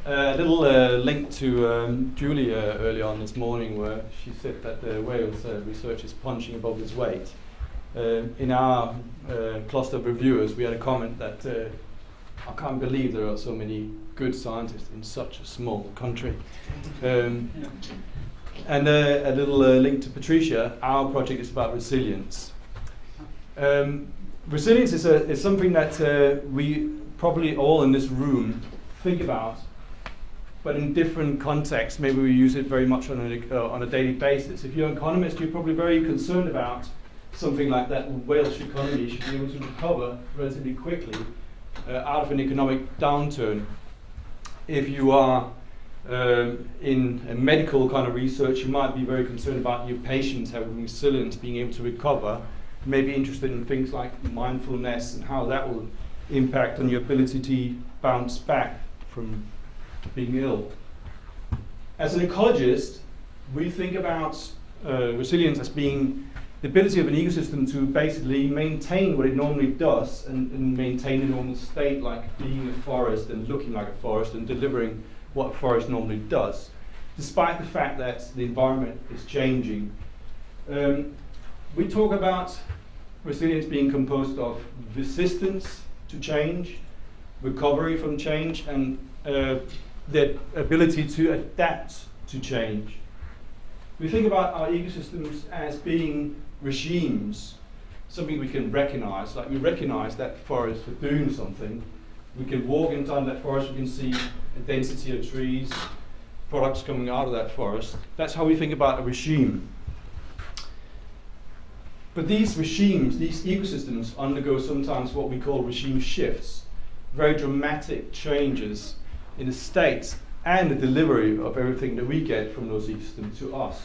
A little link to Julie early on this morning, where she said that Wales research is punching above its weight. In our cluster of reviewers, we had a comment that I can't believe there are so many good scientists in such a small country. And a little link to Patricia. Our project is about resilience. Resilience is something that we probably all in this room think about, but in different contexts. Maybe we use it very much on a daily basis. If you're an economist, you're probably very concerned about something like that. Welsh economy should be able to recover relatively quickly out of an economic downturn. If you are in a medical kind of research, you might be very concerned about your patients having resilience, being able to recover. You may be interested in things like mindfulness and how that will impact on your ability to bounce back from being ill. As an ecologist, we think about resilience as being the ability of an ecosystem to basically maintain what it normally does and maintain a normal state, like being a forest and looking like a forest and delivering what a forest normally does, despite the fact that the environment is changing. We talk about resilience being composed of resistance to change, recovery from change, and the ability to adapt to change. We think about our ecosystems as being regimes, something we can recognize. Like we recognize that forest for doing something. We can walk inside that forest, we can see a density of trees, products coming out of that forest. That's how we think about a regime. But these regimes, these ecosystems, undergo sometimes what we call regime shifts, very dramatic changes in the state and the delivery of everything that we get from those ecosystems to us.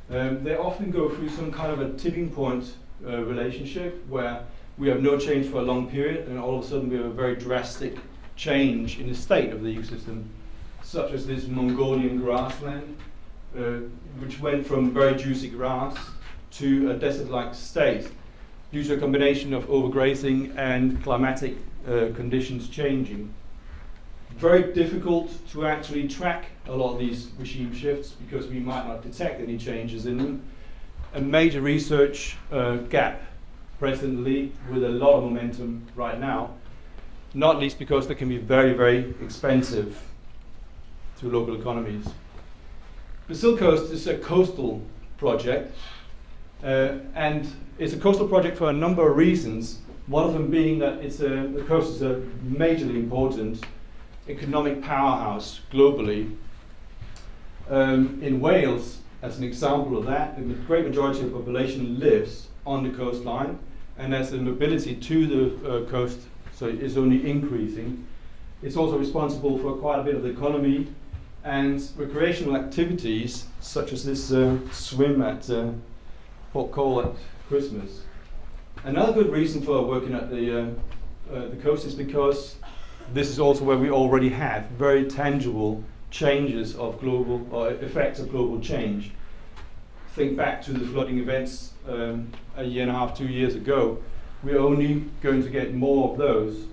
They often go through some kind of a tipping point relationship where we have no change for a long period, and all of a sudden we have a very drastic change in the state of the ecosystem, such as this Mongolian grassland, which went from very juicy grass to a desert-like state due to a combination of overgrazing and climatic conditions changing. Very difficult to actually track a lot of these regime shifts because we might not detect any changes in them. A major research gap presently with a lot of momentum right now, not least because they can be very, very expensive to local economies. The SILCOAST is a coastal project, and it's a coastal project for a number of reasons. One of them being that the coast is a majorly important economic powerhouse globally. In Wales, as an example of that, the great majority of the population lives on the coastline, and as the mobility to the coast so it is only increasing. It's also responsible for quite a bit of the economy and recreational activities, such as this swim at Port Cole at Christmas. Another good reason for working at the coast is because this is also where we already have very tangible changes of global, or effects of global change. Think back to the flooding events a year and a half, 2 years ago. We're only going to get more of those.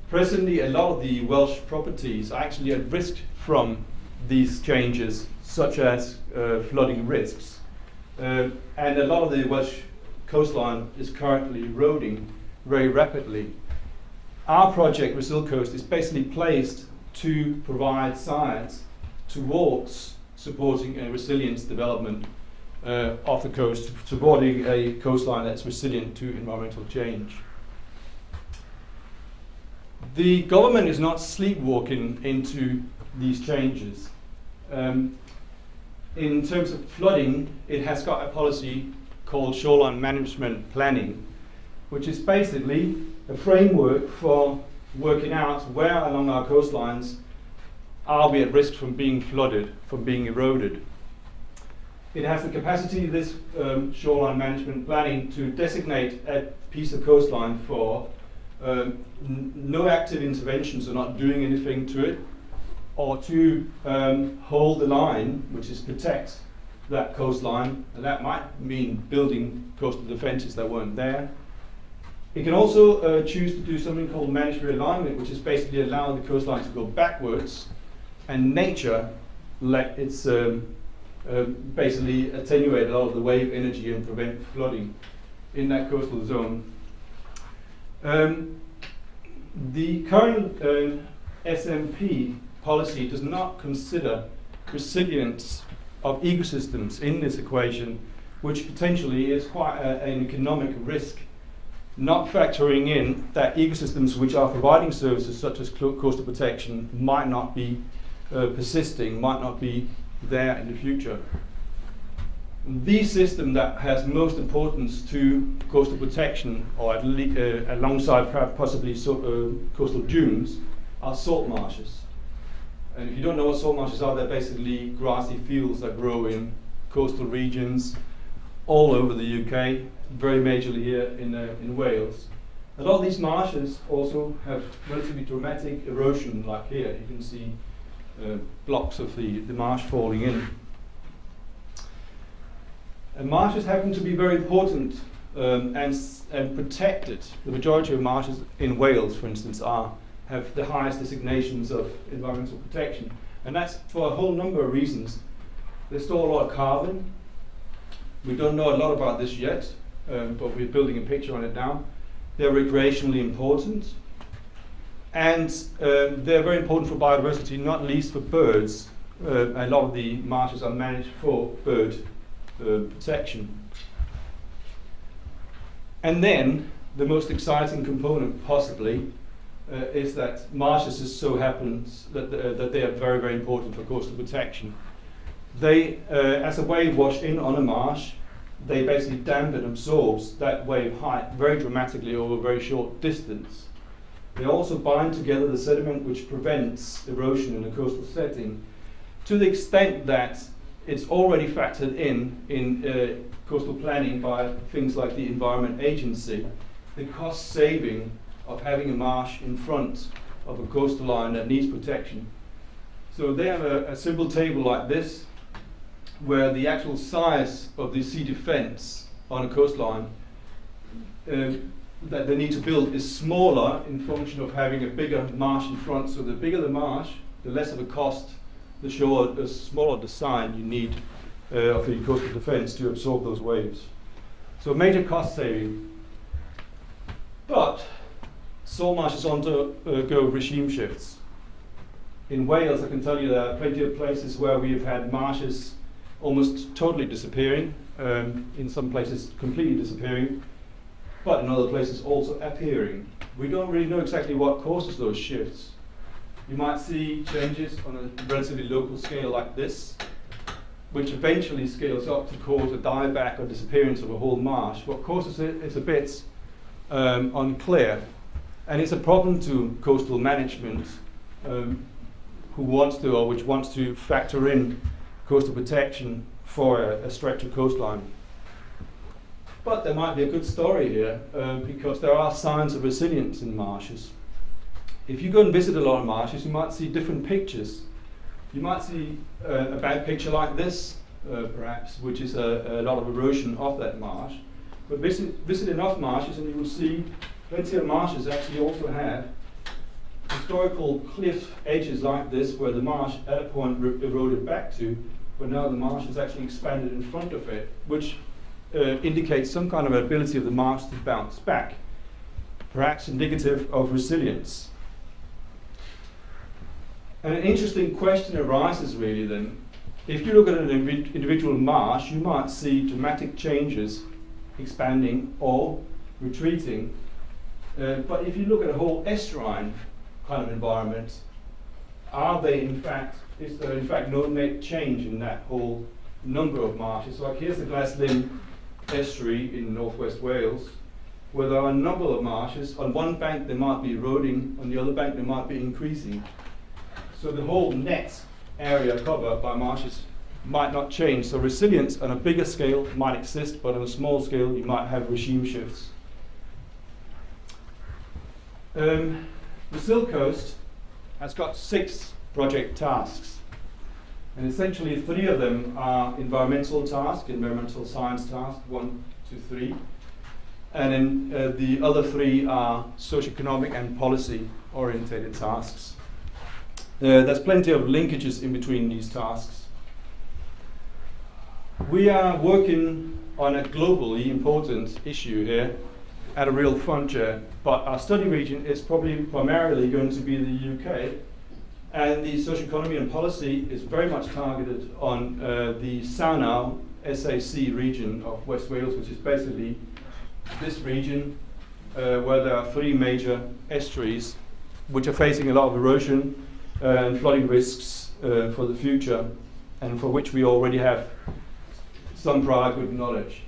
Presently, a lot of the Welsh properties are actually at risk from these changes, such as flooding risks. And a lot of the Welsh coastline is currently eroding very rapidly. Our project, RESILCOAST, is basically placed to provide science towards supporting a resilience development of the coast, supporting a coastline that's resilient to environmental change. The government is not sleepwalking into these changes. In terms of flooding, it has got a policy called shoreline management planning, which is basically a framework for working out where along our coastlines are we at risk from being flooded, from being eroded. It has the capacity, this shoreline management planning, to designate a piece of coastline for no active interventions or not doing anything to it, or to hold the line, which is protect that coastline, and that might mean building coastal defences that weren't there, It can also choose to do something called managed realignment, which is basically allowing the coastline to go backwards, and nature let its basically attenuate a lot of the wave energy and prevent flooding in that coastal zone. The current SMP policy does not consider resilience of ecosystems in this equation, which potentially is quite an economic risk, not factoring in that ecosystems which are providing services such as coastal protection might not be persisting, might not be there in the future. The system that has most importance to coastal protection, or alongside possibly coastal dunes, are salt marshes. And if you don't know what salt marshes are, they're basically grassy fields that grow in coastal regions all over the UK, very majorly here in Wales. A lot of these marshes also have relatively dramatic erosion, like here. You can see blocks of the marsh falling in. And marshes happen to be very important and protected. The majority of marshes in Wales, for instance, have the highest designations of environmental protection. And that's for a whole number of reasons. They store a lot of carbon. We don't know a lot about this yet, but we're building a picture on it now. They're recreationally important. And they're very important for biodiversity, not least for birds. A lot of the marshes are managed for bird protection. And then the most exciting component possibly is that marshes just so happens that they are very, very important for coastal protection. They, as a wave wash in on a marsh, they basically dampen and absorbs that wave height very dramatically over a very short distance. They also bind together the sediment which prevents erosion in a coastal setting, to the extent that it's already factored in coastal planning by things like the Environment Agency, the cost saving of having a marsh in front of a coastal line that needs protection. So they have a simple table like this, where the actual size of the sea defense on a coastline that they need to build is smaller in function of having a bigger marsh in front. So the bigger the marsh, the less of a cost, the smaller the sign you need of the coastal defense to absorb those waves. So major cost saving. But salt marshes undergo regime shifts. In Wales, I can tell you there are plenty of places where we have had marshes almost totally disappearing, in some places completely disappearing, but in other places also appearing. We don't really know exactly what causes those shifts. You might see changes on a relatively local scale like this, which eventually scales up to cause a dieback or disappearance of a whole marsh. What causes it is a bit unclear, and it's a problem to coastal management which wants to factor in coastal protection for a stretch of coastline. But there might be a good story here because there are signs of resilience in marshes. If you go and visit a lot of marshes, you might see different pictures. You might see a bad picture like this, perhaps, which is a lot of erosion of that marsh. But visit enough marshes and you will see plenty of marshes actually also have historical cliff edges like this, where the marsh at a point eroded back to, but now the marsh has actually expanded in front of it, which indicates some kind of ability of the marsh to bounce back, perhaps indicative of resilience. And an interesting question arises really then. If you look at an individual marsh, you might see dramatic changes, expanding or retreating. But if you look at a whole estuarine kind of environment, is there in fact no net change in that whole number of marshes? So like here's the Glass Lynn estuary in northwest Wales, where there are a number of marshes. On one bank they might be eroding, on the other bank they might be increasing. So the whole net area covered by marshes might not change. So resilience on a bigger scale might exist, but on a small scale you might have regime shifts. The SILCOAST has got 6 project tasks, and essentially 3 of them are environmental tasks, environmental science tasks, 1 to 3, And then the other three are socioeconomic and policy-orientated tasks. There's plenty of linkages in between these tasks. We are working on a globally important issue here at a real frontier, but our study region is probably primarily going to be the UK, and the socioeconomy and policy is very much targeted on the Saunow SAC region of West Wales, which is basically this region where there are three major estuaries which are facing a lot of erosion and flooding risks for the future, and for which we already have some prior good knowledge.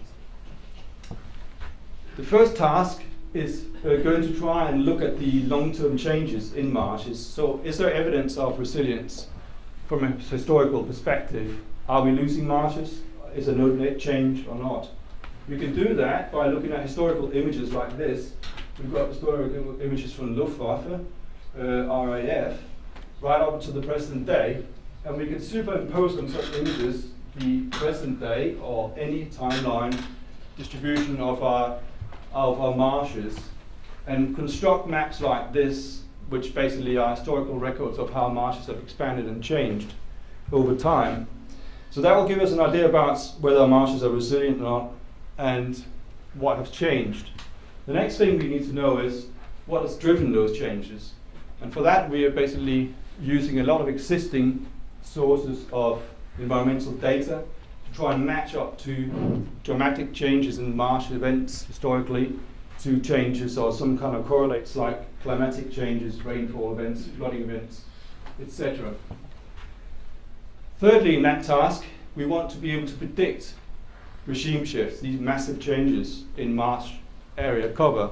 The first task is going to try and look at the long-term changes in marshes. So is there evidence of resilience from a historical perspective? Are we losing marshes? Is there no net change or not? We can do that by looking at historical images like this. We've got historical images from Luftwaffe, RAF, right up to the present day, and we can superimpose on such images the present day or any timeline distribution of our marshes, and construct maps like this, which basically are historical records of how marshes have expanded and changed over time. So that will give us an idea about whether our marshes are resilient or not and what has changed. The next thing we need to know is what has driven those changes. And for that we are basically using a lot of existing sources of environmental data to try and match up to dramatic changes in marsh events historically to changes or some kind of correlates like climatic changes, rainfall events, flooding events, etc. Thirdly, in that task, we want to be able to predict regime shifts, these massive changes in marsh area cover.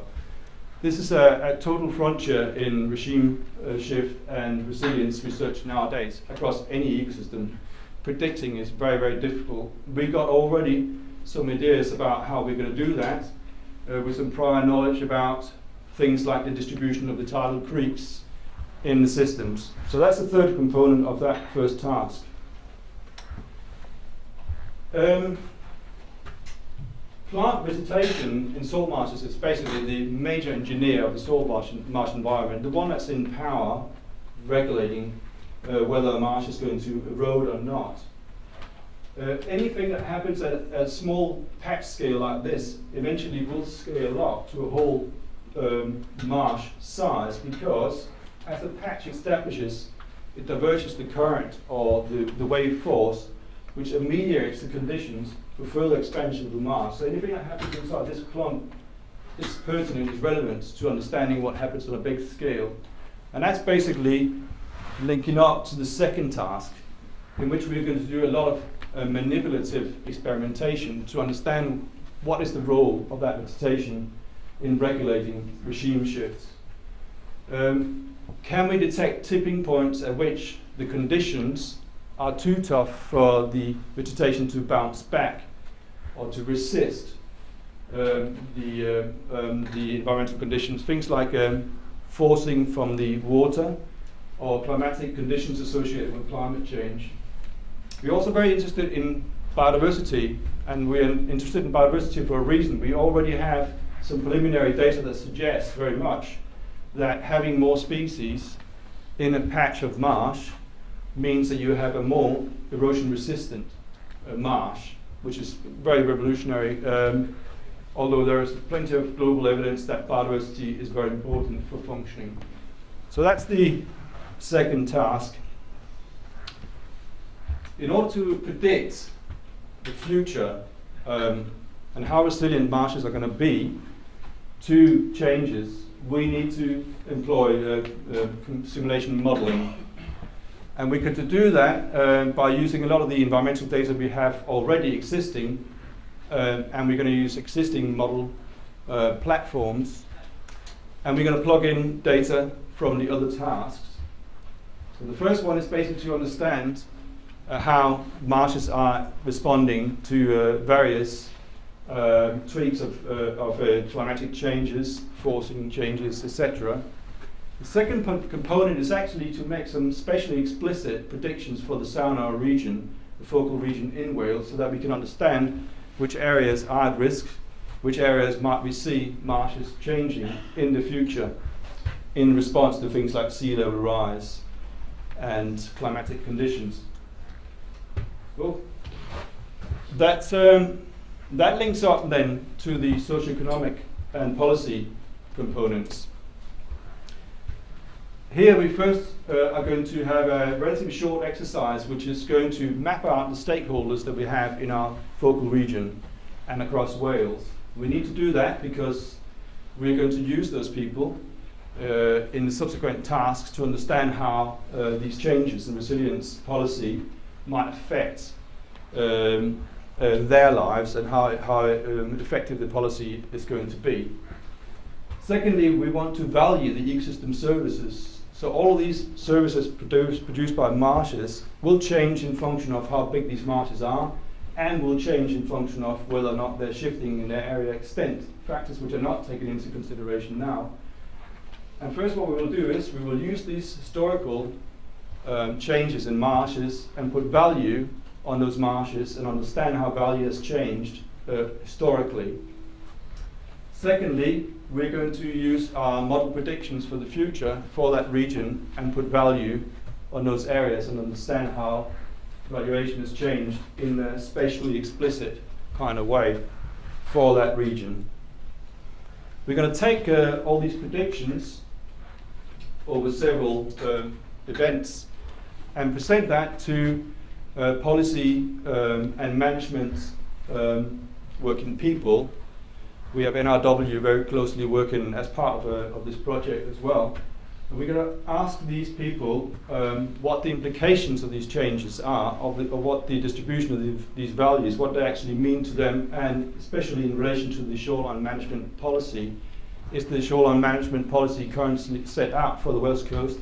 This is a total frontier in regime shift and resilience research nowadays across any ecosystem. Predicting is very, very difficult. We got already some ideas about how we're going to do that with some prior knowledge about things like the distribution of the tidal creeks in the systems. So that's the third component of that first task. Plant vegetation in salt marshes is basically the major engineer of the salt marsh environment, the one that's in power regulating whether a marsh is going to erode or not. Anything that happens at a small patch scale like this eventually will scale up to a whole marsh size, because as the patch establishes, it diverges the current or the wave force, which mediates the conditions for further expansion of the marsh. So anything that happens inside this clump is pertinent, is relevant to understanding what happens on a big scale. And that's basically linking up to the second task, in which we're going to do a lot of manipulative experimentation to understand what is the role of that vegetation in regulating regime shifts. Can we detect tipping points at which the conditions are too tough for the vegetation to bounce back or to resist the environmental conditions, things like forcing from the water or climatic conditions associated with climate change. We're also very interested in biodiversity, and we're interested in biodiversity for a reason. We already have some preliminary data that suggests very much that having more species in a patch of marsh means that you have a more erosion resistant marsh, which is very revolutionary, although there is plenty of global evidence that biodiversity is very important for functioning. So that's the second task. In order to predict the future and how resilient marshes are going to be to changes, we need to employ simulation modeling. And we could do that by using a lot of the environmental data we have already existing, and we're going to use existing model platforms, and we're going to plug in data from the other tasks. So the first one is basically to understand how marshes are responding to various tweaks of climatic changes, forcing changes, etc. The second component is actually to make some spatially explicit predictions for the Saunow region, the focal region in Wales, so that we can understand which areas are at risk which areas might we see marshes changing in the future in response to things like sea level rise and climatic conditions. Well, that links up then to the socioeconomic and policy components. Here we first are going to have a relatively short exercise which is going to map out the stakeholders that we have in our focal region and across Wales. We need to do that because we're going to use those people in the subsequent tasks to understand how these changes in resilience policy might affect their lives and how effective the policy is going to be. Secondly, we want to value the ecosystem services. So all of these services produced by marshes will change in function of how big these marshes are, and will change in function of whether or not they're shifting in their area extent, factors which are not taken into consideration now. And first what we will do is we will use these historical changes in marshes and put value on those marshes and understand how value has changed historically. Secondly, we're going to use our model predictions for the future for that region and put value on those areas and understand how valuation has changed in a spatially explicit kind of way for that region. We're going to take all these predictions over several events and present that to policy and management working people. We have NRW very closely working as part of this project as well. And we're going to ask these people what the implications of these changes are, of what the distribution of these values, what they actually mean to them, and especially in relation to the shoreline management policy. Is the shoreline management policy currently set out for the West Coast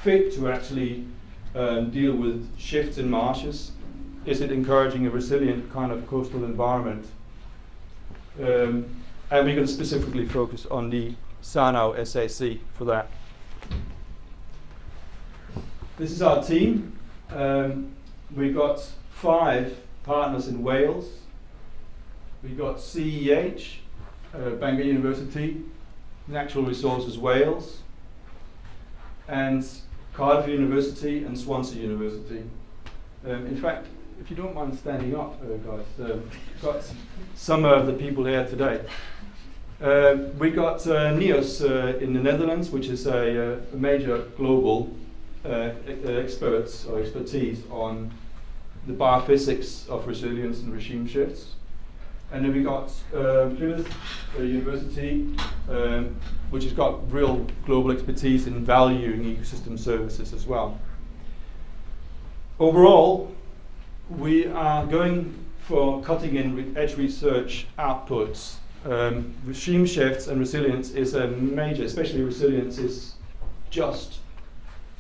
fit to actually deal with shifts in marshes? Is it encouraging a resilient kind of coastal environment? And we're going to specifically focus on the Sarnau SAC for that. This is our team. We've got 5 partners in Wales. We've got CEH, Bangor University, Natural Resources Wales, and Cardiff University and Swansea University. In fact, if you don't mind standing up, guys, got some of the people here today. We got NEOS in the Netherlands, which is a major global expertise on the biophysics of resilience and regime shifts. And then we got Plymouth University, which has got real global expertise in valuing ecosystem services as well. Overall, we are going for cutting-edge research outputs. Regime shifts and resilience is a major, especially resilience is just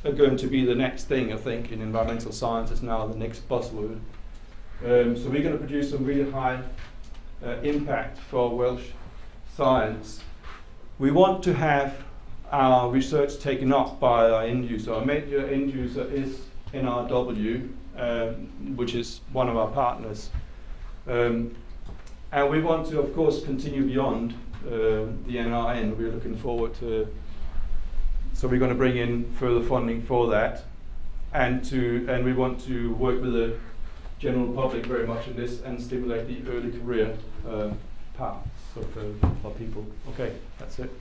going to be the next thing, I think, in environmental science. It's now the next buzzword. So we're going to produce some really high impact for Welsh science. We want to have our research taken up by our end user. Our major end user is NRW, which is one of our partners. And we want to, of course, continue beyond the NRN. We're looking forward to, so we're going to bring in further funding for that, and we want to work with the general public very much in this and stimulate the early career paths of people. Okay, that's it.